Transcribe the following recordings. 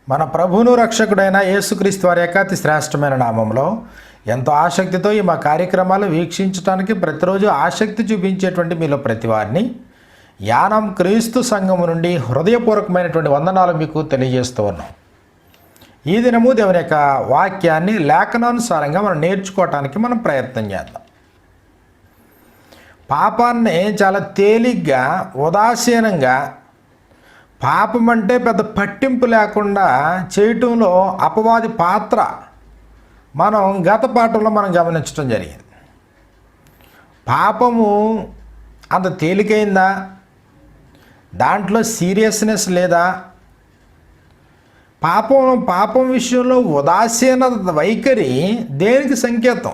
మన ప్రభువును రక్షకుడైన యేసుక్రీస్తు వారి యొక్క అతి శ్రేష్టమైన నామంలో ఎంతో ఆసక్తితో ఈ మా కార్యక్రమాలు వీక్షించడానికి ప్రతిరోజు ఆసక్తి చూపించేటువంటి మీలో ప్రతి వారిని యానం క్రీస్తు సంఘము నుండి హృదయపూర్వకమైనటువంటి వందనాలు మీకు తెలియజేస్తూ ఉన్నాం. ఈ దినము దేవుని యొక్క వాక్యాన్ని లేఖనానుసారంగా మనం నేర్చుకోవటానికి మనం ప్రయత్నం చేద్దాం. పాపాన్ని చాలా తేలిగ్గా ఉదాసీనంగా పాపం అంటే పెద్ద పట్టింపు లేకుండా చేయటంలో అపవాది పాత్ర మనం గత పాఠంలో మనం గమనించడం జరిగింది. పాపము అంత తేలికైందా? దాంట్లో సీరియస్నెస్ లేదా? పాపం విషయంలో ఉదాసీనత వైఖరి దేనికి సంకేతం?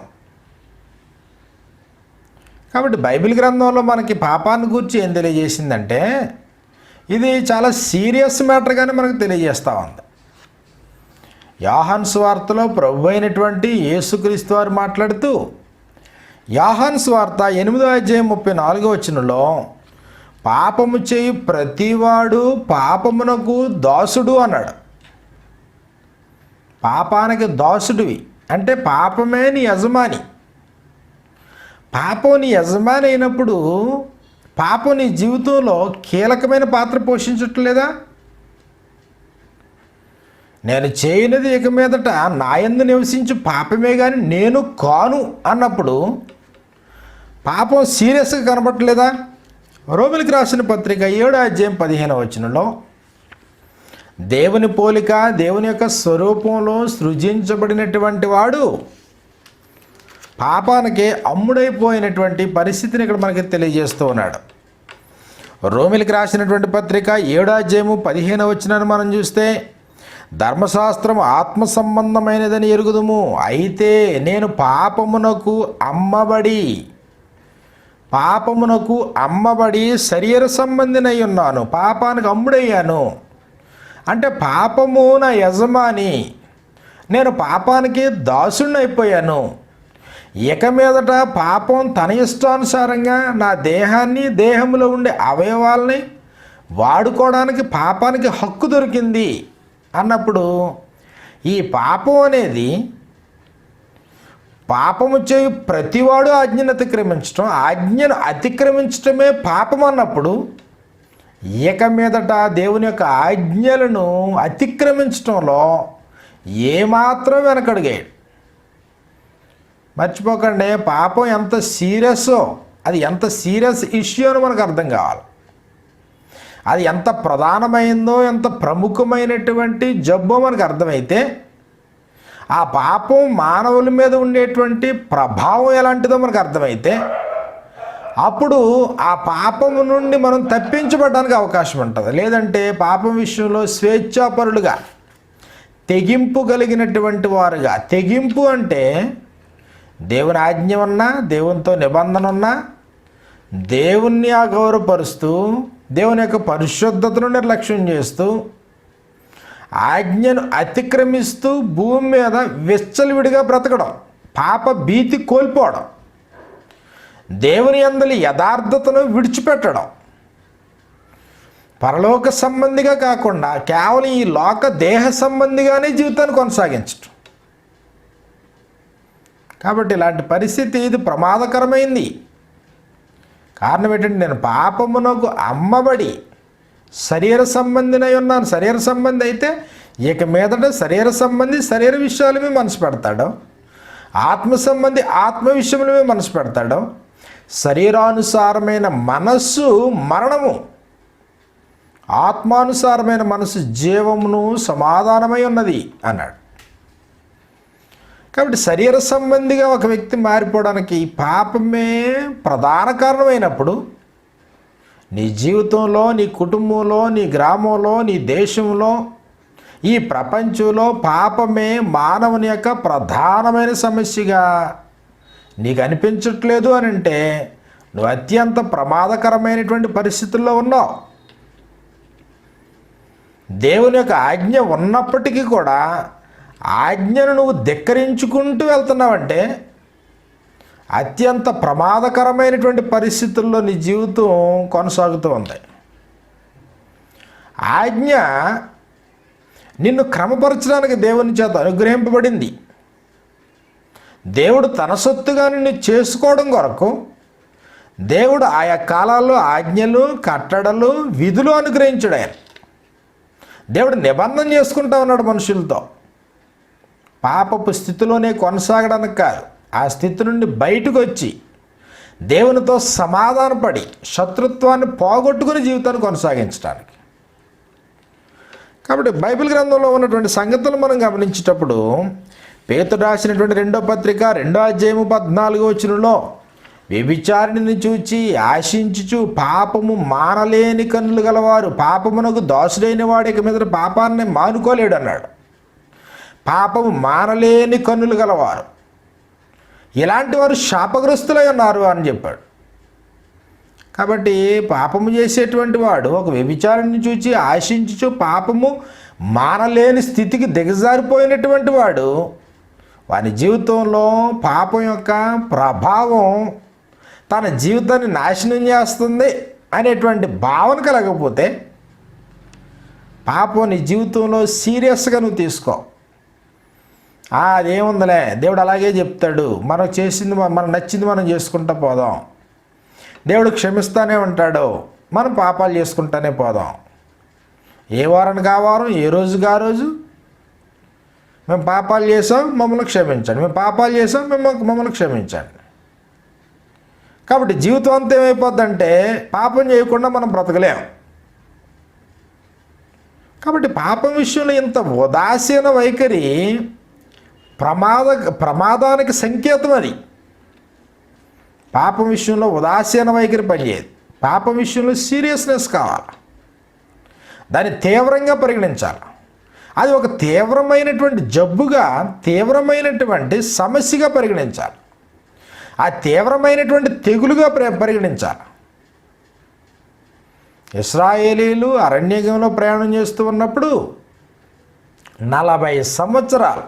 కాబట్టి బైబిల్ గ్రంథంలో మనకి పాపాన్ని గురించి ఏం తెలియజేసిందంటే ఇది చాలా సీరియస్ మ్యాటర్గానే మనకు తెలియజేస్తూ ఉంది. యోహాను సువార్తలో ప్రభు అయినటువంటి యేసుక్రీస్తు వారు మాట్లాడుతూ యోహాను సువార్త 8వ అధ్యాయం 34వ వచనంలో పాపము చేయి ప్రతివాడు పాపమునకు దాసుడు అన్నాడు. పాపానికి దాసుడివి అంటే పాపమే నీ యజమాని. పాపం నీ యజమాని అయినప్పుడు పాపం నీ జీవితంలో కీలకమైన పాత్ర పోషించట్లేదా? నేను చేయనిది ఇక మీదట నా యందు నివసించి పాపమే కానీ నేను కాను అన్నప్పుడు పాపం సీరియస్గా కనబట్టలేదా? రోమిలికి రాసిన పత్రిక 7వ అధ్యాయం 15వ వచనంలో దేవుని పోలిక దేవుని యొక్క స్వరూపంలో సృజించబడినటువంటి వాడు పాపానికి అమ్ముడైపోయినటువంటి పరిస్థితిని ఇక్కడ మనకి తెలియజేస్తూ ఉన్నాడు. రోమిలికి రాసినటువంటి పత్రిక 7వ అధ్యాయము 15వ వచనాన్ని మనం చూస్తే ధర్మశాస్త్రం ఆత్మ సంబంధమైనదని ఎరుగుదుము, అయితే నేను పాపమునకు అమ్మబడి శరీర సంబంధినై ఉన్నాను, పాపానికి అమ్ముడయ్యాను. అంటే పాపము నా యజమాని, నేను పాపానికి దాసుడిని అయిపోయాను. ఇక మీదట పాపం తన ఇష్టానుసారంగా నా దేహాన్ని దేహంలో ఉండే అవయవాల్ని వాడుకోవడానికి పాపానికి హక్కు దొరికింది అన్నప్పుడు ఈ పాపం అనేది పాపము చేయు ప్రతివాడు ఆజ్ఞను అతిక్రమించడం, ఆజ్ఞను అతిక్రమించడమే పాపం అన్నప్పుడు ఇక మీదట దేవుని యొక్క ఆజ్ఞలను అతిక్రమించడంలో ఏమాత్రం వెనకడిగాడు. మర్చిపోకండి, పాపం ఎంత సీరియస్సో, అది ఎంత సీరియస్ ఇష్యూ అని మనకు అర్థం కావాలి. అది ఎంత ప్రధానమైందో, ఎంత ప్రముఖమైనటువంటి జబ్బో మనకు అర్థమైతే ఆ పాపం మానవుల మీద ఉండేటువంటి ప్రభావం ఎలాంటిదో మనకు అర్థమైతే అప్పుడు ఆ పాపము నుండి మనం తప్పించబడడానికి అవకాశం ఉంటుంది. లేదంటే పాపం విషయంలో స్వేచ్ఛాపరులుగా, తెగింపు కలిగినటువంటి వారుగా, తెగింపు అంటే దేవుని ఆజ్ఞ ఉన్నా, దేవునితో నిబంధన ఉన్నా, దేవుణ్ణి అగౌరవపరుస్తూ దేవుని యొక్క పరిశుద్ధతను నిర్లక్ష్యం చేస్తూ ఆజ్ఞను అతిక్రమిస్తూ భూమి మీద విచ్చలవిడిగా బ్రతకడం, పాప భీతి కోల్పోవడం, దేవుని యందలి యథార్థతను విడిచిపెట్టడం, పరలోక సంబంధిగా కాకుండా కేవలం ఈ లోక దేహ సంబంధిగానే జీవితాన్ని కొనసాగించడం. కాబట్టి ఇలాంటి పరిస్థితి ఇది ప్రమాదకరమైంది. కారణం ఏంటంటే నేను పాపమునకు అమ్మబడి శరీర సంబంధినై ఉన్నాను. శరీర సంబంధి అయితే ఇక మీదట శరీర విషయాల మీద మనసు పెడతాడు, ఆత్మ సంబంధి ఆత్మ విషయముల మీద మనసు పెడతాడు. శరీరానుసారమైన మనస్సు మరణము, ఆత్మానుసారమైన మనసు జీవమును సమాధానమై ఉన్నది అన్నాడు. కాబట్టి శరీర సంబంధిగా ఒక వ్యక్తి మారిపోవడానికి పాపమే ప్రధాన కారణమైనప్పుడు నీ జీవితంలో, నీ కుటుంబంలో, నీ గ్రామంలో, నీ దేశంలో, ఈ ప్రపంచంలో పాపమే మానవుని యొక్క ప్రధానమైన సమస్యగా నీకు అనిపించట్లేదు అని అంటే నువ్వు అత్యంత ప్రమాదకరమైనటువంటి పరిస్థితుల్లో ఉన్నావు. దేవుని యొక్క ఆజ్ఞ ఉన్నప్పటికీ కూడా ఆజ్ఞను నువ్వు ధిక్కరించుకుంటూ వెళ్తున్నావంటే అత్యంత ప్రమాదకరమైనటువంటి పరిస్థితుల్లో నీ జీవితం కొనసాగుతూ ఉంది. ఆజ్ఞ నిన్ను క్రమపరచడానికి దేవుని చేత అనుగ్రహింపబడింది. దేవుడు తన సొత్తుగా నిన్ను చేసుకోవడం కొరకు దేవుడు ఆయా కాలాల్లో ఆజ్ఞలు, కట్టడలు, విధులు అనుగ్రహించాడు. ఆయన దేవుడు నిబంధన చేసుకుంటా ఉన్నాడు మనుషులతో. పాపపు స్థితిలోనే కొనసాగడానికి కాదు, ఆ స్థితి నుండి బయటకు వచ్చి దేవునితో సమాధానపడి శత్రుత్వాన్ని పోగొట్టుకుని జీవితాన్ని కొనసాగించడానికి. కాబట్టి బైబిల్ గ్రంథంలో ఉన్నటువంటి సంగతులు మనం గమనించేటప్పుడు పేతురు రాసినటువంటి 2వ పత్రిక 2వ అధ్యాయము 14వ వచనంలో వ్యభిచారిణిని చూచి ఆశించుచు పాపము మానలేని కన్నులు గలవారు పాపమునకు దాసుడైన వాడికి మీద పాపాన్ని మానుకోలేడు అన్నాడు. పాపము మానలేని కన్నులు గలవారు, ఇలాంటి వారు శాపగ్రస్తులై ఉన్నారు అని చెప్పాడు. కాబట్టి పాపము చేసేటువంటి వాడు ఒక వ్యభిచారిని చూచి ఆశించుచు పాపము మానలేని స్థితికి దిగజారిపోయినటువంటి వాడు, వాని జీవితంలో పాపం యొక్క ప్రభావం తన జీవితాన్ని నాశనం చేస్తుంది అనేటువంటి భావన కలగకపోతే పాపం నీ జీవితంలో సీరియస్గా నువ్వు తీసుకో. అదేముందిలే, దేవుడు అలాగే చెప్తాడు, మనకు చేసింది మనకు నచ్చింది మనం చేసుకుంటూ పోదాం, దేవుడు క్షమిస్తానే ఉంటాడు, మనం పాపాలు చేసుకుంటానే పోదాం. ఏ వారానికి ఆ వారం, ఏ రోజుకి ఆ రోజు మేము పాపాలు చేసాం, మమ్మల్ని క్షమించండి, మేము పాపాలు చేసాం, మమ్మల్ని క్షమించండి. కాబట్టి జీవితం అంతా ఏమైపోద్దంటే పాపం చేయకుండా మనం బ్రతకలేం. కాబట్టి పాపం విషయంలో ఇంత ఉదాసీన వైఖరి ప్రమాదానికి సంకేతం. అది పాపం విషయంలో ఉదాసీన వైఖరి పనిచేయదు. పాపం విషయంలో సీరియస్నెస్ కావాలి, దాన్ని తీవ్రంగా పరిగణించాలి. అది ఒక తీవ్రమైనటువంటి జబ్బుగా, తీవ్రమైనటువంటి సమస్యగా పరిగణించాలి, ఆ తీవ్రమైనటువంటి తెగులుగా పరిగణించాలి. ఇశ్రాయేలీలు అరణ్యంలో ప్రయాణం చేస్తూ ఉన్నప్పుడు 40 సంవత్సరాలు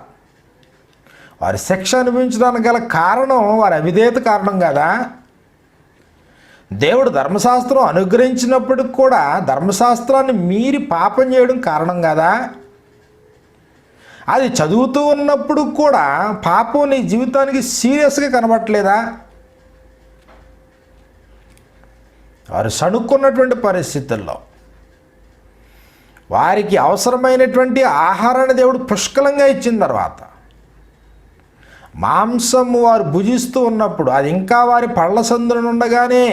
వారి శిక్ష అనుభవించడానికి గల కారణం వారి అవిధేయత కారణం కదా. దేవుడు ధర్మశాస్త్రం అనుగ్రహించినప్పటికి కూడా ధర్మశాస్త్రాన్ని మీరి పాపం చేయడం కారణం కదా. అది చదువుతూ ఉన్నప్పుడు కూడా పాపం నీ జీవితానికి సీరియస్గా కనబడట్లేదా? వారు సణుక్కున్నటువంటి పరిస్థితుల్లో వారికి అవసరమైనటువంటి ఆహారాన్ని దేవుడు పుష్కలంగా ఇచ్చిన తర్వాత మాంసము వారు భుజిస్తూ ఉన్నప్పుడు అది ఇంకా వారి పళ్ళ సందులు ఉండగానే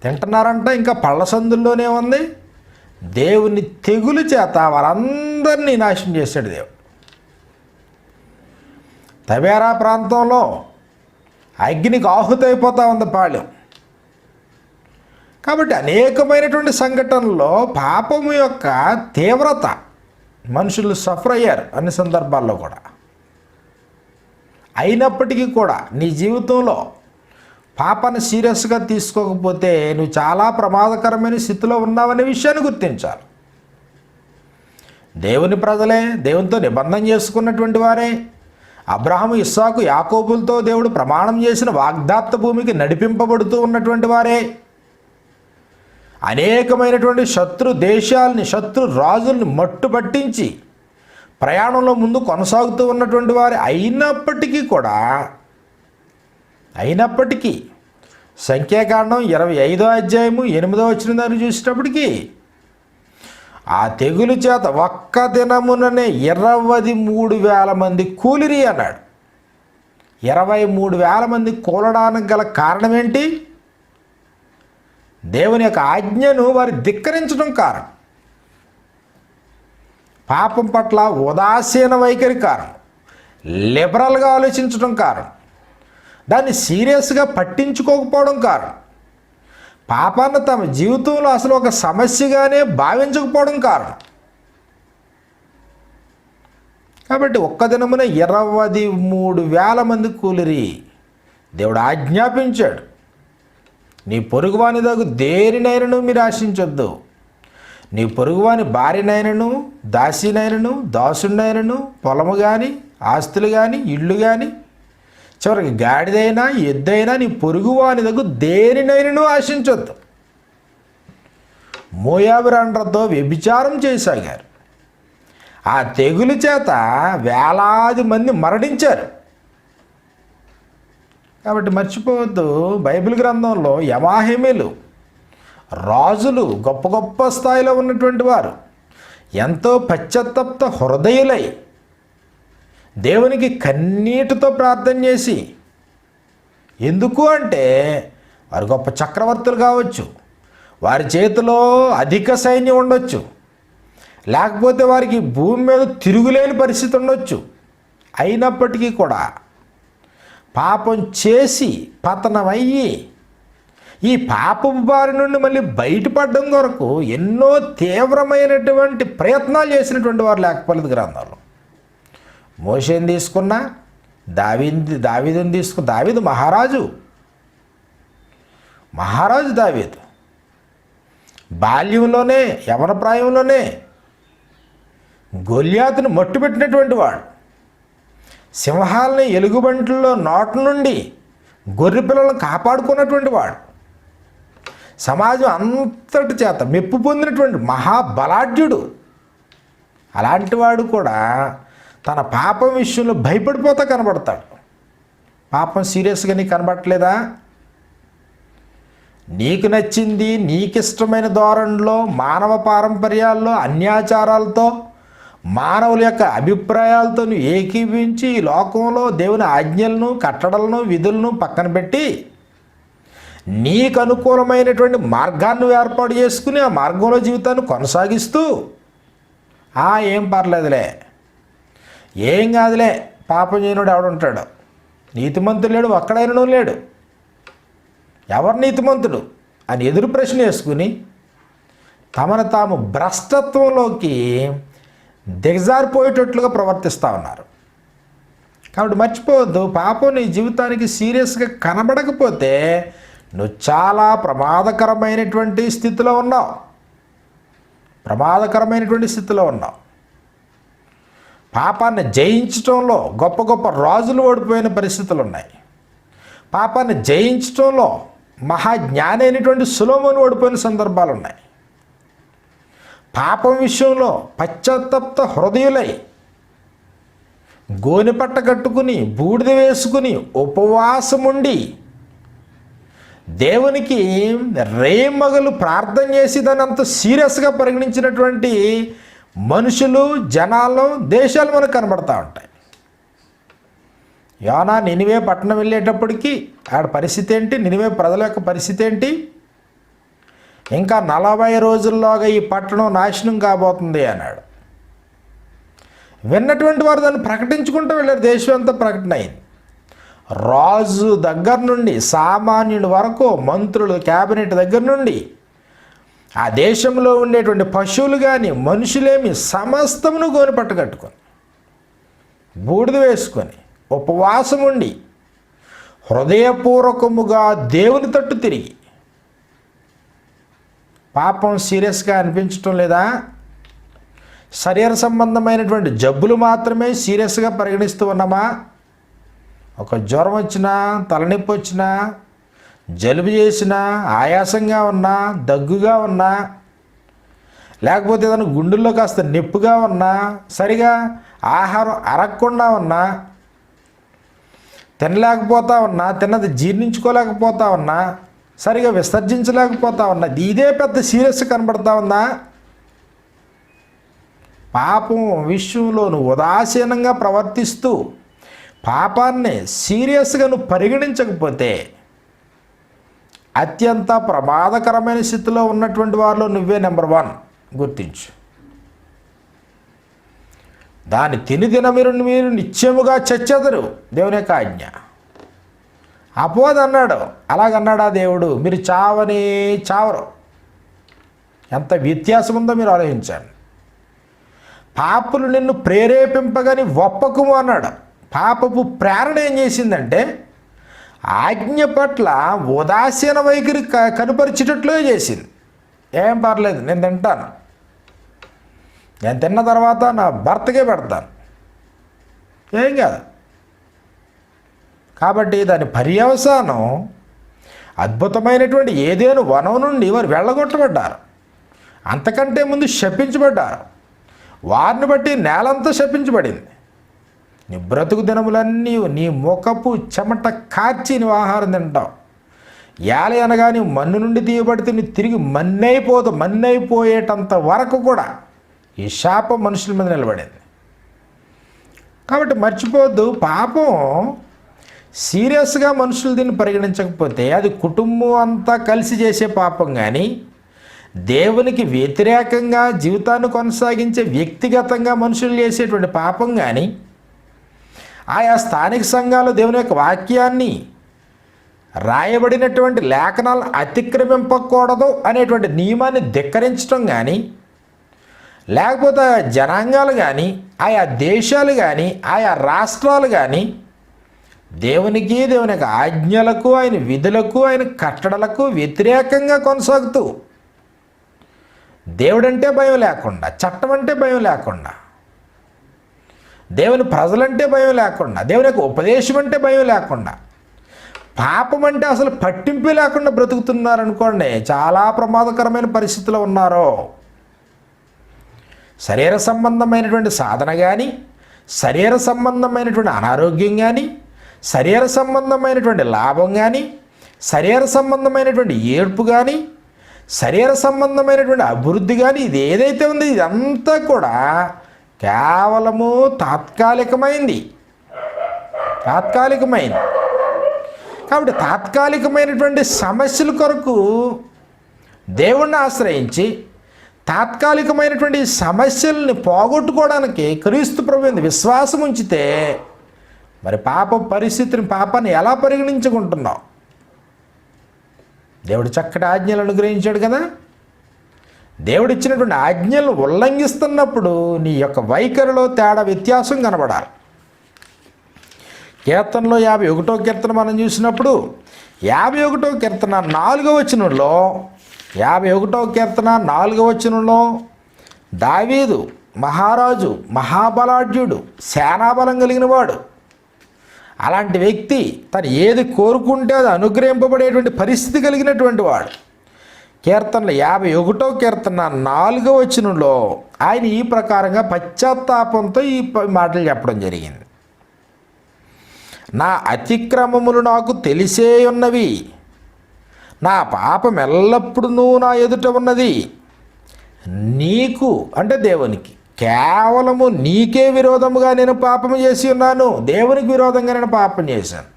తింటున్నారంట, ఇంకా పళ్ళ సందుల్లోనే ఉంది. దేవుని తెగులు చేత వారందరినీ నాశనం చేశాడు దేవుడు. తబేరా ప్రాంతంలో అగ్నికి ఆహుతైపోతా ఉంది పాళెం. కాబట్టి అనేకమైనటువంటి సంఘటనల్లో పాపము యొక్క తీవ్రత మనుషులు సఫర్ అయ్యారు అన్ని సందర్భాల్లో కూడా. అయినప్పటికీ కూడా నీ జీవితంలో పాపాన్ని సీరియస్గా తీసుకోకపోతే నువ్వు చాలా ప్రమాదకరమైన స్థితిలో ఉన్నావనే విషయాన్ని గుర్తించాలి. దేవుని ప్రజలే, దేవునితో నిబంధన చేసుకున్నటువంటి వారే, అబ్రహాము, ఇస్సాకు, యాకోబులతో దేవుడు ప్రమాణం చేసిన వాగ్దాత్త భూమికి నడిపింపబడుతూ ఉన్నటువంటి వారే, అనేకమైనటువంటి శత్రు దేశాలని, శత్రు రాజుల్ని మట్టుపట్టించి ప్రయాణంలో ముందు కొనసాగుతూ ఉన్నటువంటి వారు అయినప్పటికీ సంఖ్యాకాండం 25వ అధ్యాయము 8వ వచనం దాన్ని చూసేటప్పటికి ఆ తెగులు చేత ఒక్క దినముననే 23,000 మంది కూలిరి అన్నాడు. 23,000 మంది కూలడానికి గల కారణం ఏంటి? దేవుని యొక్క ఆజ్ఞను వారు ధిక్కరించడం కారణం. పాపం పట్ల ఉదాసీన వైఖరి కారణం, లిబరల్గా ఆలోచించడం కారణం, దాన్ని సీరియస్గా పట్టించుకోకపోవడం కారణం, పాపాన్ని తమ జీవితంలో అసలు ఒక సమస్యగానే భావించకపోవడం కారణం. కాబట్టి ఒక్క దినమున 23,000 మంది కూలిరి. దేవుడు ఆజ్ఞాపించాడు, నీ పొరుగువాని దగ్గర దేనినైనను మీరు ఆశించొద్దు. నీ పొరుగువాని భార్యనైనను, దాసినైనను, దాసుడినైనను, పొలము కానీ, ఆస్తులు కానీ, ఇళ్ళు కానీ, చివరికి గాడిదైనా, ఎద్దైనా నీ పొరుగువాని దగ్గర దేనినైనను ఆశించొద్దు. మోయాబు రండ్రతో వ్యభిచారం చేయసాగారు. ఆ తెగులు చేత వేలాది మంది మరణించారు. కాబట్టి మర్చిపోవద్దు, బైబిల్ గ్రంథంలో యవాహిమీలు రాజులు గొప్ప గొప్ప స్థాయిలో ఉన్నటువంటి వారు ఎంతో పశ్చాత్తప్త హృదయులై దేవునికి కన్నీటితో ప్రార్థన చేసి, ఎందుకు అంటే వారు గొప్ప చక్రవర్తులు కావచ్చు, వారి చేతిలో అధిక సైన్యం ఉండొచ్చు, లేకపోతే వారికి భూమి మీద తిరుగులేని పరిస్థితి ఉండొచ్చు. అయినప్పటికీ కూడా పాపం చేసి పతనమయ్యి ఈ పాపపు బారి నుండి మళ్ళీ బయటపడడం కొరకు ఎన్నో తీవ్రమైనటువంటి ప్రయత్నాలు చేసినటువంటి వారు లేకపోలేదు గ్రంథంలో. మోషేని తీసుకున్నా, దావీదుని తీసుకున్న, దావీదు మహారాజు దావీదు బాల్యంలోనే యవన ప్రాయంలోనే గొల్యాతును మట్టుపెట్టినటువంటి వాడు, సింహాలని ఎలుగుబంట్లలో నోటి నుండి గొర్రె పిల్లలను కాపాడుకున్నటువంటి వాడు, సమాజం అంతటి చేత మెప్పు పొందినటువంటి మహాబలాఢ్యుడు. అలాంటి వాడు కూడా తన పాపం విషయంలో భయపడిపోతా కనబడతాడు. పాపం సీరియస్గా నీకు కనబడట్లేదా? నీకు నచ్చింది, నీకిష్టమైన ధోరణిలో, మానవ పారంపర్యాల్లో, అన్యాచారాలతో, మానవుల యొక్క అభిప్రాయాలతో నువ్వు ఏకీభించి ఈ లోకంలో దేవుని ఆజ్ఞలను, కట్టడలను, విధులను పక్కన పెట్టి నీకు అనుకూలమైనటువంటి మార్గాన్ని ఏర్పాటు చేసుకుని ఆ మార్గంలో జీవితాన్ని కొనసాగిస్తూ ఏం పర్లేదులే, ఏం కాదులే, పాపం చేయనుడు ఎవడుంటాడు, నీతిమంతుడు లేడు, ఒక్కడైనను లేడు, ఎవరు నీతిమంతుడు అని ఎదురు ప్రశ్న వేసుకుని తమను తాము భ్రష్టత్వంలోకి దిగజారిపోయేటట్లుగా ప్రవర్తిస్తూ ఉన్నారు. కాబట్టి మర్చిపోవద్దు, పాపం నీ జీవితానికి సీరియస్గా కనబడకపోతే నువ్వు చాలా ప్రమాదకరమైనటువంటి స్థితిలో ఉన్నావు. పాపాన్ని జయించడంలో గొప్ప గొప్ప రాజులు ఓడిపోయిన పరిస్థితులు ఉన్నాయి. పాపాన్ని జయించడంలో మహాజ్ఞాని అయినటువంటి సొలొమోను ఓడిపోయిన సందర్భాలు ఉన్నాయి. పాపం విషయంలో పశ్చాత్తప్త హృదయులై గోనెపట్ట కట్టుకుని బూడిద వేసుకుని ఉపవాసముండి దేవునికి రేమగలు ప్రార్థన చేసి దాన్ని అంత సీరియస్గా పరిగణించినటువంటి మనుషులు, జనాలు, దేశాలు మనకు కనబడతా ఉంటాయి. యోనా నినివే పట్టణం వెళ్ళేటప్పటికీ ఆడ పరిస్థితి ఏంటి, నినివే ప్రజల యొక్క పరిస్థితి ఏంటి, ఇంకా 40 రోజుల్లోగా ఈ పట్టణం నాశనం కాబోతుంది అన్నాడు. విన్నటువంటి వారు దాన్ని ప్రకటించుకుంటూ వెళ్ళారు. దేశం అంతా ప్రకటన అయింది. రాజు దగ్గర నుండి సామాన్యుడి వరకు, మంత్రులు, క్యాబినెట్ దగ్గర నుండి ఆ దేశంలో ఉండేటువంటి పశువులు కానీ మనుషులేమి సమస్తమును గోనెపట్ట కట్టుకొని బూడిద వేసుకొని ఉపవాసం ఉండి హృదయపూర్వకముగా దేవుని తట్టు తిరిగి, పాపం సీరియస్గా అనిపించటం లేదా? శరీర సంబంధమైనటువంటి జబ్బులు మాత్రమే సీరియస్గా పరిగణిస్తూ ఉన్నామా? ఒక జ్వరం వచ్చినా, తలనొప్పి వచ్చినా, జలుబు చేసినా, ఆయాసంగా ఉన్నా, దగ్గుగా ఉన్నా, లేకపోతే ఏదైనా గుండెల్లో కాస్త నొప్పిగా ఉన్నా, సరిగా ఆహారం అరగకుండా ఉన్నా, తినలేకపోతా ఉన్నా, తిన్నది జీర్ణించుకోలేకపోతా ఉన్నా, సరిగా విసర్జించలేకపోతా ఉన్నా, ఇదే పెద్ద సీరియస్ కనబడతా ఉందా? పాపం విషయంలో నువ్వు ఉదాసీనంగా ప్రవర్తిస్తూ పాపాన్ని సీరియస్గా నువ్వు పరిగణించకపోతే అత్యంత ప్రమాదకరమైన స్థితిలో ఉన్నటువంటి వారిలో నువ్వే నెంబర్ 1. గుర్తించు. దాన్ని తిని మీరు నిత్యముగా చచ్చెదరు, దేవుని యొక్క ఆజ్ఞ. అపోద అన్నాడు, అలాగన్నాడా దేవుడు? మీరు చావరు. ఎంత వ్యత్యాసం ఉందో మీరు ఆలోచించండి. పాపులు నిన్ను ప్రేరేపింపగాని ఒప్పకుము అన్నాడు. పాపపు ప్రేరణ ఏం చేసిందంటే ఆజ్ఞ పట్ల ఉదాసీన వైఖరి కనుపరిచేటట్లుగా చేసింది. ఏం పర్లేదు, నేను తింటాను, నేను తిన్న తర్వాత నా భర్తకే పెడతాను, ఏం కాదు. కాబట్టి దాని పర్యవసానం అద్భుతమైనటువంటి ఏదేను వనం నుండి వారు వెళ్ళగొట్టబడ్డారు. అంతకంటే ముందు శపించబడ్డారు. వారిని బట్టి నేలంతా శపించబడింది. నీ బ్రతుకు దినములన్నీ నీ ముఖపు చెమట కార్చి నువ్వు ఆహారం తింటావు. ఏల అనగా నీవు మన్ను నుండి తీయబడితే నీ తిరిగి మన్నైపోయేటంత వరకు కూడా ఈ శాపం మనుషుల మీద నిలబడింది. కాబట్టి మర్చిపోవద్దు, పాపం సీరియస్గా మనుషులు దీన్ని పరిగణించకపోతే అది కుటుంబం అంతా కలిసి చేసే పాపం కానీ, దేవునికి వ్యతిరేకంగా జీవితాన్ని కొనసాగించే వ్యక్తిగతంగా మనుషులు చేసేటువంటి పాపం కానీ, ఆయా స్థానిక సంఘాలు దేవుని యొక్క వాక్యాన్ని రాయబడినటువంటి లేఖనాలను అతిక్రమింపకూడదు అనేటువంటి నియమాన్ని ధిక్కరించడం కానీ, లేకపోతే జనాంగాలు కానీ, ఆయా దేశాలు కానీ, ఆయా రాష్ట్రాలు కానీ దేవునికి, దేవుని యొక్క ఆజ్ఞలకు, ఆయన విధులకు, ఆయన కట్టడలకు వ్యతిరేకంగా కొనసాగుతూ దేవుడంటే భయం లేకుండా, చట్టం అంటే భయం లేకుండా, దేవుని ప్రజలంటే భయం లేకుండా, దేవుని యొక్క ఉపదేశం అంటే భయం లేకుండా, పాపం అంటే అసలు పట్టింపు లేకుండా బ్రతుకుతున్నారనుకోండి, చాలా ప్రమాదకరమైన పరిస్థితిలో ఉన్నారు. శరీర సంబంధమైనటువంటి సాధన కానీ, శరీర సంబంధమైనటువంటి అనారోగ్యం కానీ, శరీర సంబంధమైనటువంటి లాభం కానీ, శరీర సంబంధమైనటువంటి ఏడ్పు కానీ, శరీర సంబంధమైనటువంటి అభివృద్ధి కానీ, ఇది ఏదైతే ఉందో ఇదంతా కూడా కేవలము తాత్కాలికమైంది. కాబట్టి తాత్కాలికమైనటువంటి సమస్యల కొరకు దేవుణ్ణి ఆశ్రయించి తాత్కాలికమైనటువంటి సమస్యల్ని పోగొట్టుకోవడానికి క్రీస్తు ప్రభువుని విశ్వాసం ఉంచితే మరి పాపాన్ని ఎలా పరిగణించుకుంటున్నావు? దేవుడు చక్కటి ఆజ్ఞలు అనుగ్రహించాడు కదా. దేవుడు ఇచ్చినటువంటి ఆజ్ఞలను ఉల్లంఘిస్తున్నప్పుడు నీ యొక్క వైఖరిలో తేడా, వ్యత్యాసం కనబడాలి. కీర్తనలో 51వ కీర్తన మనం చూసినప్పుడు 51వ కీర్తన 4వ వచనంలో 51వ కీర్తన 4వ వచనంలో దావీదు మహారాజు, మహాబలాఢ్యుడు, సేనాబలం కలిగిన వాడు, అలాంటి వ్యక్తి తను ఏది కోరుకుంటే అది అనుగ్రహింపబడేటువంటి పరిస్థితి కలిగినటువంటి వాడు. కీర్తనలు 51వ కీర్తన 4వ వచనంలో ఆయన ఈ ప్రకారంగా పశ్చాత్తాపంతో ఈ మాటలు చెప్పడం జరిగింది. నా అతిక్రమములు నాకు తెలిసే ఉన్నవి, నా పాపం ఎల్లప్పుడూ నా ఎదుట ఉన్నది. నీకు అంటే దేవునికి, కేవలము నీకే విరోధముగా నేను పాపం చేసి ఉన్నాను. దేవునికి విరోధంగా నేను పాపం చేశాను.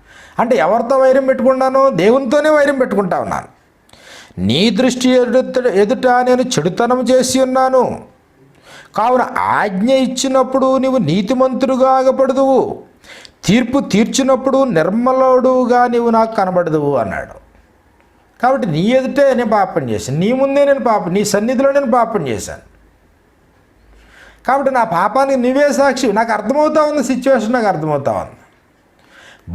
అంటే ఎవరితో వైరం పెట్టుకున్నాను? దేవునితోనే వైరం పెట్టుకుంటా ఉన్నాను. నీ దృష్టి ఎదుట నేను చెడుతనం చేసి ఉన్నాను. కావున ఆజ్ఞ ఇచ్చినప్పుడు నీవు నీతిమంతుడుగా ఆగపడదువు, తీర్పు తీర్చినప్పుడు నిర్మలుడుగా నీవు నాకు కనబడదువు అన్నాడు. కాబట్టి నీ ఎదుటే నేను పాపం చేశాను, నీ ముందే నీ సన్నిధిలో నేను పాపం చేశాను. కాబట్టి నా పాపానికి నువ్వే సాక్షి. నాకు అర్థమవుతా ఉంది, సిచ్యువేషన్ నాకు అర్థమవుతా ఉంది.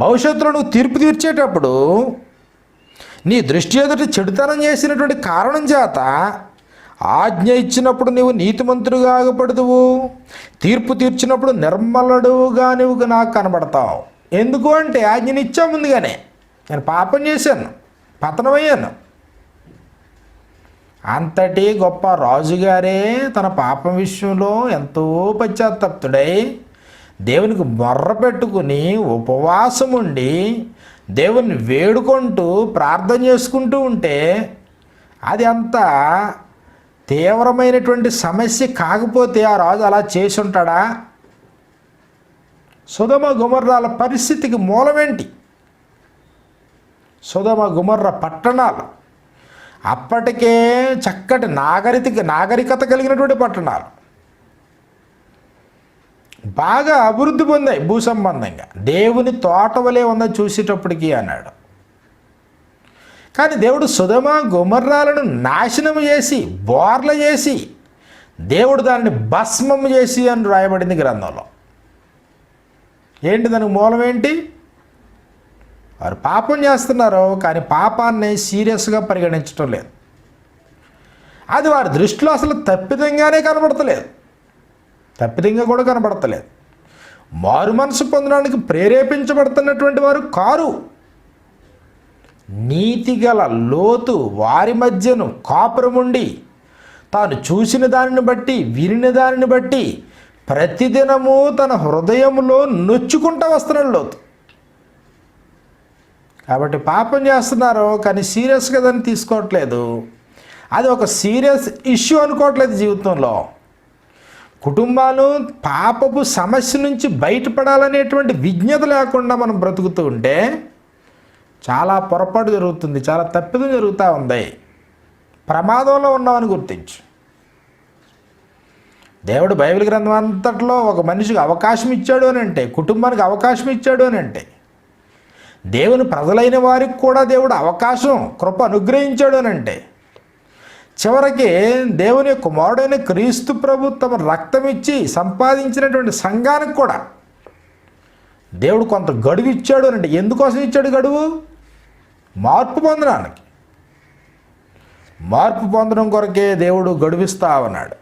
భవిష్యత్తులో నువ్వు తీర్పు తీర్చేటప్పుడు నీ దృష్టి ఎదుట చెడుతనం చేసినటువంటి కారణం చేత ఆజ్ఞ ఇచ్చినప్పుడు నీవు నీతిమంతుడుగా ఆగపడదువు, తీర్పు తీర్చినప్పుడు నిర్మలుడుగా నువ్వు నాకు కనబడతావు. ఎందుకు అంటే ఆజ్ఞని ఇచ్చా ముందుగానే. నేను పాపం చేశాను, పతనమయ్యాను. అంతటి గొప్ప రాజుగారే తన పాపం విషయంలో ఎంతో పశ్చాత్తప్తుడై దేవునికి మొర్ర పెట్టుకుని ఉపవాసం ఉండి దేవుని వేడుకుంటూ ప్రార్థన చేసుకుంటూ ఉంటే అది అంత తీవ్రమైనటువంటి సమస్య కాకపోతే ఆ రాజు అలా చేసి ఉంటాడా? సొదొమ గొమొర్రాల పరిస్థితికి మూలమేంటి? సొదొమ గొమొర్రా పట్టణాలు అప్పటికే చక్కటి నాగరికత కలిగినటువంటి పట్టణాలు, బాగా అభివృద్ధి పొందాయి భూ సంబంధంగా. దేవుని తోట వలె ఉందని చూసేటప్పటికి అన్నాడు. కానీ దేవుడు సొదొమ గొమొర్రాలను నాశనం చేసి, బోర్ల చేసి, దేవుడు దానిని భస్మం చేసి అని రాయబడింది గ్రంథంలో. ఏంటి దానికి మూలం ఏంటి? వారు పాపం చేస్తున్నారు, కానీ పాపాన్ని సీరియస్గా పరిగణించడం లేదు. అది వారి దృష్టిలో అసలు తప్పిదంగానే కనబడతలేదు, తప్పిదంగా కూడా కనబడతలేదు. మారు మనసు పొందడానికి ప్రేరేపించబడుతున్నటువంటి వారు కారు. నీతిగల లోతు వారి మధ్యను కాపురముండి తాను చూసిన దానిని బట్టి వినిన దానిని బట్టి ప్రతిదినము తన హృదయంలో నొచ్చుకుంటూ వస్తున్నాడు లోతు. కాబట్టి పాపం చేస్తున్నారు కానీ సీరియస్గా దాన్ని తీసుకోవట్లేదు. అది ఒక సీరియస్ ఇష్యూ అనుకోవట్లేదు జీవితంలో. కుటుంబాలు పాపపు సమస్య నుంచి బయటపడాలనేటువంటి విజ్ఞత లేకుండా మనం బ్రతుకుతూ ఉంటే చాలా పొరపాటు జరుగుతుంది, చాలా తప్పిదం జరుగుతూ ఉంది. ప్రమాదంలో ఉన్నామని గుర్తించు. దేవుడు బైబిల్ గ్రంథం అంతట్లో ఒక మనిషికి అవకాశం ఇచ్చాడు అని అంటే, కుటుంబానికి అవకాశం ఇచ్చాడు అని అంటే, దేవుని ప్రజలైన వారికి కూడా దేవుడు అవకాశం కృప అనుగ్రహించాడు అని అంటే, చివరికి దేవుని కుమారుడైన క్రీస్తు ప్రభు తమ రక్తం ఇచ్చి సంపాదించినటువంటి సంఘానికి కూడా దేవుడు కొంత గడువు ఇచ్చాడు అని అంటే, ఎందుకోసం ఇచ్చాడు గడువు? మార్పు పొందడానికి. మార్పు పొందడం కొరకే దేవుడు గడువిస్తా ఉన్నాడు.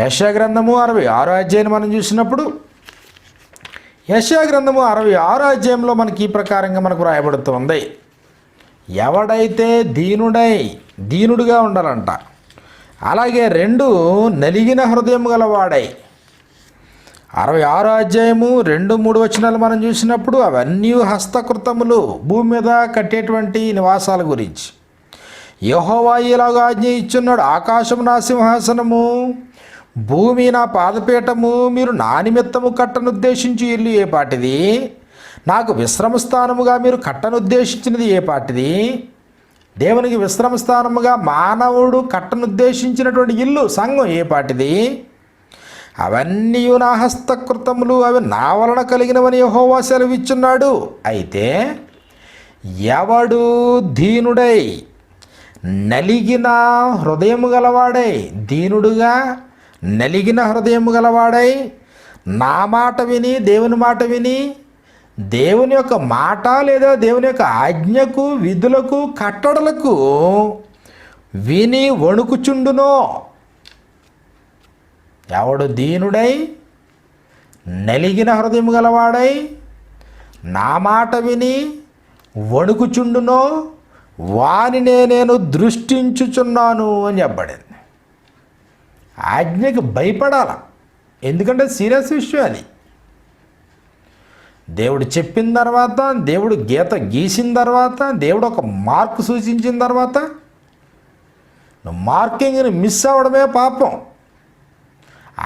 యెషయా గ్రంథము 66 అధ్యాయం మనం చూసినప్పుడు, యెషయా గ్రంథము 66 అధ్యాయంలో మనకి ఈ ప్రకారంగా మనకు వ్రాయబడుతుంది. ఎవడైతే దీనుడుగా ఉండాలంట, అలాగే 2 నలిగిన హృదయం గలవాడై. 66 అధ్యాయము 2-3 వచనాలు మనం చూసినప్పుడు అవన్నీ హస్తకృతములు, భూమి మీద కట్టేటువంటి నివాసాల గురించి. యెహోవా ఇలాగా ఆజ్ఞ ఇచ్చున్నాడు, ఆకాశము నా సింహాసనము, భూమి నా పాదపీఠము, మీరు నా నిమిత్తము కట్టనుద్దేశించి ఇల్లు ఏ పాటిది, నాకు విశ్రమస్థానముగా మీరు కట్టనుద్దేశించినది ఏ పాటిది. దేవునికి విశ్రమస్థానముగా మానవుడు కట్టనుద్దేశించినటువంటి ఇల్లు సంఘం ఏ పాటిది. అవన్నీ నా హస్తకృతములు, అవి నా వలన కలిగినవని యెహోవా సెలవిచ్చున్నాడు. అయితే ఎవడు దీనుడై నలిగిన హృదయము గలవాడై, దీనుడుగా నలిగిన హృదయము గలవాడై నా మాట విని, దేవుని మాట విని, దేవుని యొక్క మాట లేదా దేవుని యొక్క ఆజ్ఞకు, విధులకు, కట్టడలకు విని వణుకుచుండునో. ఎవడు దీనుడై నలిగిన హృదయం గలవాడై నా మాట విని వణుకుచుండునో వానినే నేను దృష్టించుచున్నాను అని చెప్పబడింది. ఆజ్ఞకి భయపడాల, ఎందుకంటే సీరియస్ విషయం అది. దేవుడు చెప్పిన తర్వాత, దేవుడు గీత గీసిన తర్వాత, దేవుడు ఒక మార్కు సూచించిన తర్వాత నువ్వు మార్కింగ్ని మిస్ అవ్వడమే పాపం.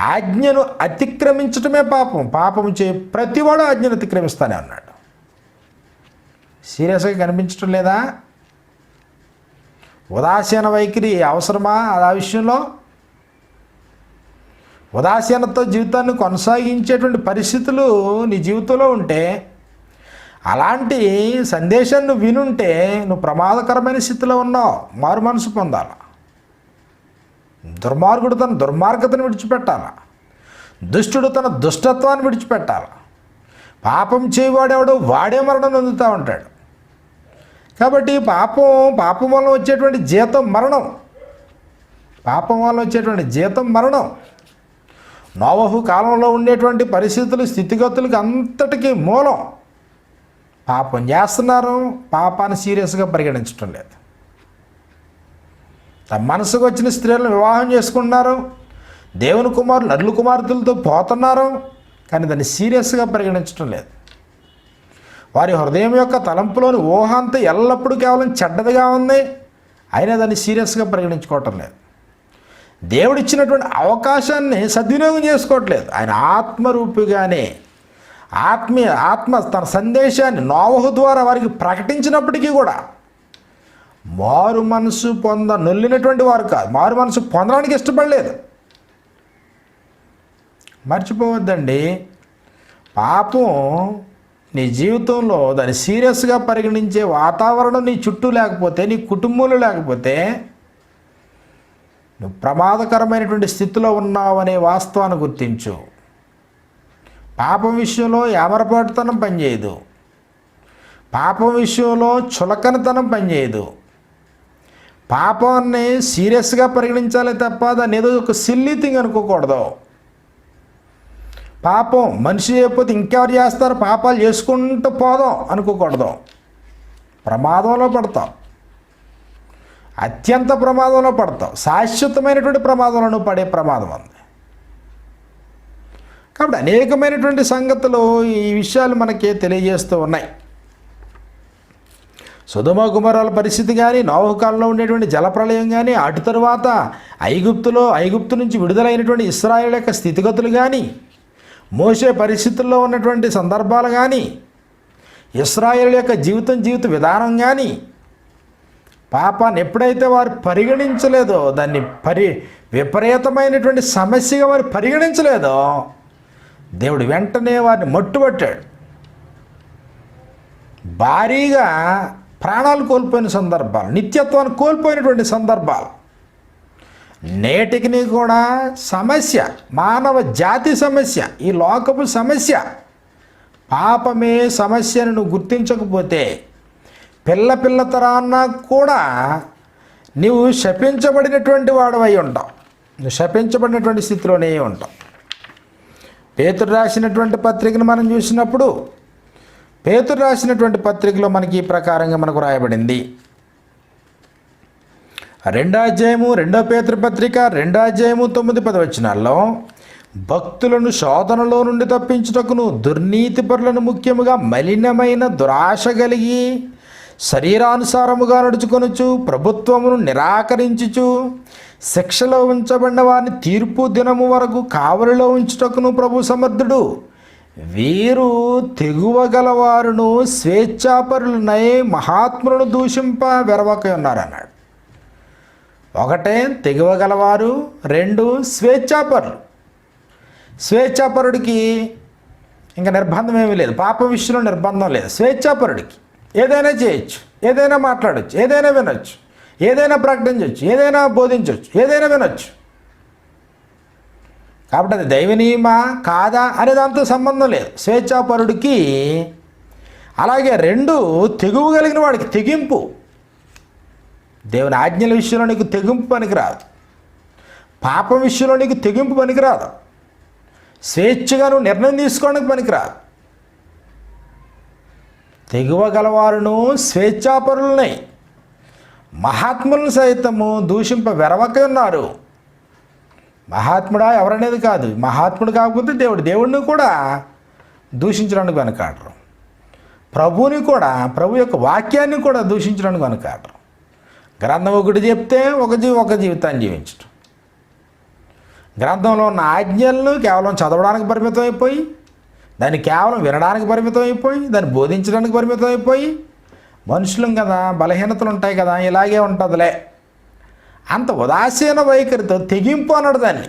ఆజ్ఞను అతిక్రమించడమే పాపం. పాపం చే ప్రతివాడు ఆజ్ఞను అతిక్రమిస్తానే అన్నాడు. సీరియస్గా కనిపించడం లేదా? ఉదాసీన వైఖరి అవసరమా? ఆ విషయంలో ఉదాసీనతో జీవితాన్ని కొనసాగించేటువంటి పరిస్థితులు నీ జీవితంలో ఉంటే, అలాంటి సందేశాన్ని నువ్వు వినుంటే నువ్వు ప్రమాదకరమైన స్థితిలో ఉన్నావు. మారు మనసు పొందాలి. దుర్మార్గుడు తన దుర్మార్గతను విడిచిపెట్టాలి. దుష్టుడు తన దుష్టత్వాన్ని విడిచిపెట్టాలి. పాపం చేయవాడేవాడు వాడే మరణం పొందుతూ ఉంటాడు. కాబట్టి పాపం వల్ల వచ్చేటువంటి జీతం మరణం. పాపం వల్ల వచ్చేటువంటి జీతం మరణం. నోవహు కాలంలో ఉండేటువంటి పరిస్థితులు, స్థితిగతులకు అంతటికీ మూలం పాపం చేస్తున్నారు. పాపాన్ని సీరియస్గా పరిగణించడం లేదు. తమ మనసుకు వచ్చిన స్త్రీలను వివాహం చేసుకుంటున్నారు. దేవుని కుమారులు నరుల కుమార్తెలతో పోతున్నారు, కానీ దాన్ని సీరియస్గా పరిగణించడం లేదు. వారి హృదయం యొక్క తలంపులోని ఊహ అంతా ఎల్లప్పుడూ కేవలం చెడ్డదిగా ఉంది, అయినా దాన్ని సీరియస్గా పరిగణించుకోవటం లేదు. దేవుడిచ్చినటువంటి అవకాశాన్ని సద్వినియోగం చేసుకోవట్లేదు. ఆయన ఆత్మరూపిగానే ఆత్మ తన సందేశాన్ని నోవహు ద్వారా వారికి ప్రకటించినప్పటికీ కూడా మారు మనసు నొల్లినటువంటి వారు కాదు, మారు మనసు పొందడానికి ఇష్టపడలేదు. మర్చిపోవద్దండి, పాపం నీ జీవితంలో దాన్ని సీరియస్గా పరిగణించే వాతావరణం నీ చుట్టూ లేకపోతే, నీ కుటుంబంలో లేకపోతే నువ్వు ప్రమాదకరమైనటువంటి స్థితిలో ఉన్నావనే వాస్తవాన్ని గుర్తించు. పాపం విషయంలో యామరపాటుతనం పనిచేయదు. పాపం విషయంలో చులకనతనం పనిచేయదు. పాపాన్ని సీరియస్గా పరిగణించాలి తప్ప దాన్ని ఏదో ఒక సిల్లీ థింగ్ అనుకోకూడదు. పాపం మనిషి చేయకపోతే ఇంకెవరు చేస్తారు, పాపాలు చేసుకుంటూ పోదాం అనుకోకూడదు. ప్రమాదంలో పడతాం. అత్యంత ప్రమాదంలో పడతావు, శాశ్వతమైనటువంటి ప్రమాదంలో పడే ప్రమాదం ఉంది. కాబట్టి అనేకమైనటువంటి సంగతులు ఈ విషయాలు మనకి తెలియజేస్తూ ఉన్నాయి. సొదొమ గుమొర్రాల పరిస్థితి కానీ, నోవహు కాలంలో ఉండేటువంటి జలప్రళయం కానీ, అటు తరువాత ఐగుప్తు నుంచి విడుదలైనటువంటి ఇశ్రాయేలు యొక్క స్థితిగతులు కానీ, మోషే పరిస్థితుల్లో ఉన్నటువంటి సందర్భాలు కానీ, ఇశ్రాయేలు యొక్క జీవిత విధానం కానీ, పాపాన్ని ఎప్పుడైతే వారు పరిగణించలేదో, దాన్ని విపరీతమైనటువంటి సమస్యగా వారు పరిగణించలేదో, దేవుడు వెంటనే వారిని మట్టుబట్టాడు. భారీగా ప్రాణాలు కోల్పోయిన సందర్భాలు, నిత్యత్వాన్ని కోల్పోయినటువంటి సందర్భాలు నేటికి కూడా సమస్య, మానవ జాతి సమస్య, ఈ లోకపు సమస్య. పాపమే సమస్యను నువ్వు గుర్తించకపోతే పిల్ల తరాన్న కూడా నువ్వు శపించబడినటువంటి వాడవై ఉంటావు. నువ్వు శపించబడినటువంటి స్థితిలోనే ఉంటావు. పేతురు రాసినటువంటి పత్రికను మనం చూసినప్పుడు, పేతురు రాసినటువంటి పత్రికలో మనకి ఈ ప్రకారంగా మనకు రాయబడింది. 2వ అధ్యాయము 2వ పేతురు పత్రిక 2వ అధ్యాయము 9-10 వచనాల్లో, భక్తులను శోధనలో నుండి తప్పించుటకును దుర్నీతిపరులను ముఖ్యముగా మలినమైన దురాశ కలిగి శరీరానుసారముగా నడుచుకొనుచు ప్రభుత్వమును నిరాకరించుచు శిక్షలో ఉంచబడిన వారిని తీర్పు దినము వరకు కావలిలో ఉంచుటకును ప్రభు సమర్థుడు. వీరు తెగువగలవారును స్వేచ్ఛాపరులనై మహాత్ములను దూషింప వెరవకై ఉన్నారన్నాడు. 1 తెగువగలవారు, 2 స్వేచ్ఛాపరులు. స్వేచ్ఛాపరుడికి ఇంకా నిర్బంధం ఏమీ లేదు, పాప విషయంలో నిర్బంధం లేదు. స్వేచ్ఛాపరుడికి ఏదైనా చేయొచ్చు, ఏదైనా మాట్లాడవచ్చు, ఏదైనా వినొచ్చు, ఏదైనా ప్రకటించవచ్చు, ఏదైనా బోధించవచ్చు, ఏదైనా వినొచ్చు. కాబట్టి అది దైవనీయమా కాదా అనే దాంతో సంబంధం లేదు స్వేచ్ఛాపరుడికి. అలాగే 2 తెగువ కలిగిన వాడికి తెగింపు. దేవుని ఆజ్ఞల విషయంలో నీకు తెగింపు పనికిరాదు, పాపం విషయంలో నీకు తెగింపు పనికిరాదు, స్వేచ్ఛగా నువ్వు నిర్ణయం తీసుకోవడానికి పనికిరాదు. తెగువ గలవారును స్వేచ్ఛాపరులనై మహాత్ములను సైతము దూషింప వెరవకై ఉన్నారు. మహాత్ముడా ఎవరనేది కాదు, మహాత్ముడు కాకపోతే దేవుడిని కూడా దూషించడానికి వెనకాడరు. ప్రభువుని కూడా, ప్రభు యొక్క వాక్యాన్ని కూడా దూషించడానికి వెనకాడరు. గ్రంథం ఒకటి చెప్తే ఒక జీవితాన్ని జీవించడం, గ్రంథంలో ఉన్న ఆజ్ఞలను కేవలం చదవడానికి పరిమితం అయిపోయి, దాన్ని కేవలం వినడానికి పరిమితం అయిపోయి, దాన్ని బోధించడానికి పరిమితం అయిపోయి, మనుషులం కదా, బలహీనతలు ఉంటాయి కదా, ఇలాగే ఉంటుందిలే అంత ఉదాసీన వైఖరితో తెగింపు అన్నాడు దాన్ని.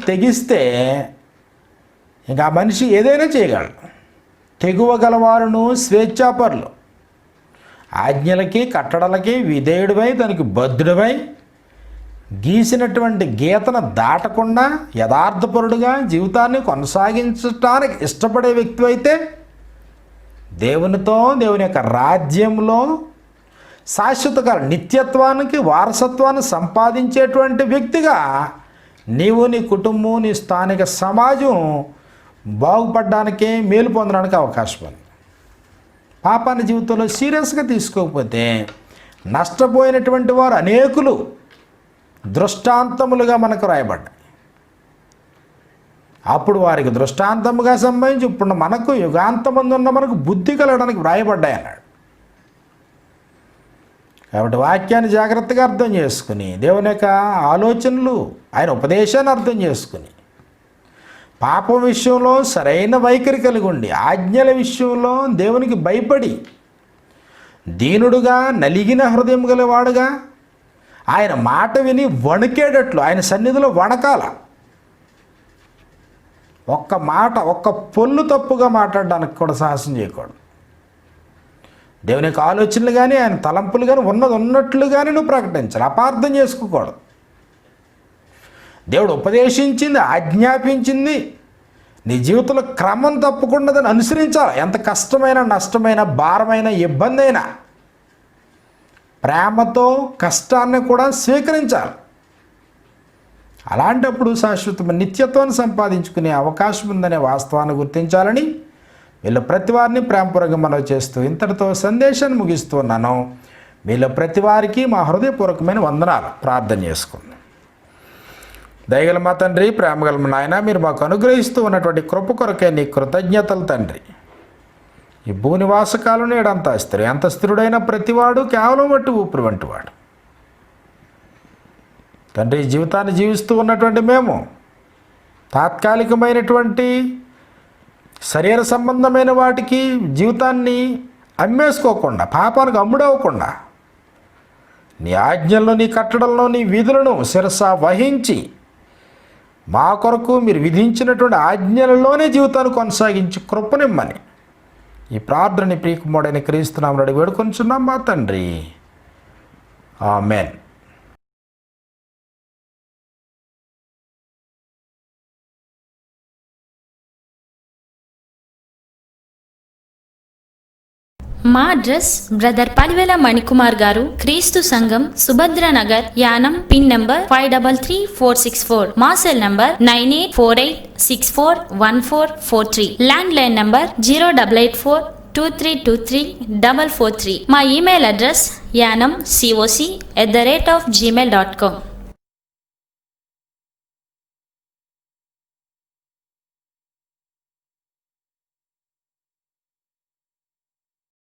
తెగిస్తే ఇంకా ఆ మనిషి ఏదైనా చేయగలడు. తెగువ గలవారును స్వేచ్ఛాపరులు, ఆజ్ఞలకి కట్టడలకి విధేయుడివై దానికి బద్ధుడివై గీసినటువంటి గీతను దాటకుండా యథార్థపరుడుగా జీవితాన్ని కొనసాగించడానికి ఇష్టపడే వ్యక్తి అయితే దేవునితో, దేవుని యొక్క రాజ్యంలో శాశ్వత నిత్యత్వానికి వారసత్వాన్ని సంపాదించేటువంటి వ్యక్తిగా నీవు, నీ కుటుంబం, నీ స్థానిక సమాజం బాగుపడడానికే, మేలు పొందడానికి అవకాశం ఉంది. పాపాన్ని జీవితంలో సీరియస్గా తీసుకోకపోతే నష్టపోయినటువంటి వారు అనేకులు దృష్టాంతములుగా మనకు రాయబడ్డాయి. అప్పుడు వారికి దృష్టాంతముగా సంబంధించి ఇప్పుడు మనకు యుగాంతమందు ఉన్న మనకు బుద్ధి కలగడానికి వ్రాయబడ్డాయి అన్నాడు. కాబట్టి వాక్యాన్ని జాగ్రత్తగా అర్థం చేసుకుని, దేవుని యొక్క ఆలోచనలు, ఆయన ఉపదేశాన్ని అర్థం చేసుకుని, పాపం విషయంలో సరైన వైఖరి కలిగి ఉండి, ఆజ్ఞల విషయంలో దేవునికి భయపడి, దీనుడుగా నలిగిన హృదయం గలవాడుగా, ఆయన మాట విని వణికేటట్లు ఆయన సన్నిధిలో వణకాల. ఒక్క పొల్లు తప్పుగా మాట్లాడడానికి కూడా సాహసం చేయకూడదు. దేవుని యొక్క ఆలోచనలు కానీ, ఆయన తలంపులు కానీ ఉన్నట్లుగానే నువ్వు ప్రకటించాలి, అపార్థం చేసుకోకూడదు. దేవుడు ఉపదేశించింది, ఆజ్ఞాపించింది నీ జీవితంలో క్రమం తప్పకుండా దాన్ని అనుసరించాలి. ఎంత కష్టమైన, నష్టమైన, భారమైన, ఇబ్బంది అయినా ప్రేమతో కష్టాన్ని కూడా స్వీకరించాలి. అలాంటప్పుడు శాశ్వతమైన నిత్యత్వాన్ని సంపాదించుకునే అవకాశం ఉందనే వాస్తవాన్ని గుర్తించాలని వీళ్ళ ప్రతి వారిని ప్రేమపూర్వకంగా మనవి చేస్తూ ఇంతటితో సందేశాన్ని ముగిస్తున్నాను. మీలో ప్రతి వారికి మా హృదయపూర్వకమైన వందనాలు. ప్రార్థన చేసుకుందాం. దయగల మా తండ్రి, ప్రేమగల మా నాయన, మీరు మాకు అనుగ్రహిస్తూ ఉన్నటువంటి కృప కొరకే నీ కృతజ్ఞతలు తండ్రి. ఈ భూనివాసకాలను ఏడంత స్థిరు, ఎంత స్థిరుడైన ప్రతివాడు కేవలం వట్టి ఊపిరి వంటివాడు తండ్రి. జీవితాన్ని జీవిస్తూ ఉన్నటువంటి మేము తాత్కాలికమైనటువంటి శరీర సంబంధమైన వాటికి జీవితాన్ని అమ్మేసుకోకుండా, పాపానికి అమ్ముడవకుండా, నీ ఆజ్ఞల్లో, నీ కట్టడంలో, నీ విధులను శిరసా వహించి మా కొరకు మీరు విధించినటువంటి ఆజ్ఞలలోనే జీవితాన్ని కొనసాగించి కృపనిమ్మని ఈ ప్రార్థనని ప్రియకుమారుడైన క్రీస్తు నామమున అడిగి వేడుకొంచున్నాం మా తండ్రి. ఆమేన్. మా అడ్రస్ బ్రదర్ పలివేల మణికుమార్ గారు, క్రీస్తు సంఘం, సుభద్ర నగర్, యానం. Pin number 533464. మా cell number 9848641443. Landline number 0884232343. మా ఇమెయిల్ అడ్రస్ yanamcoc@gmail.com.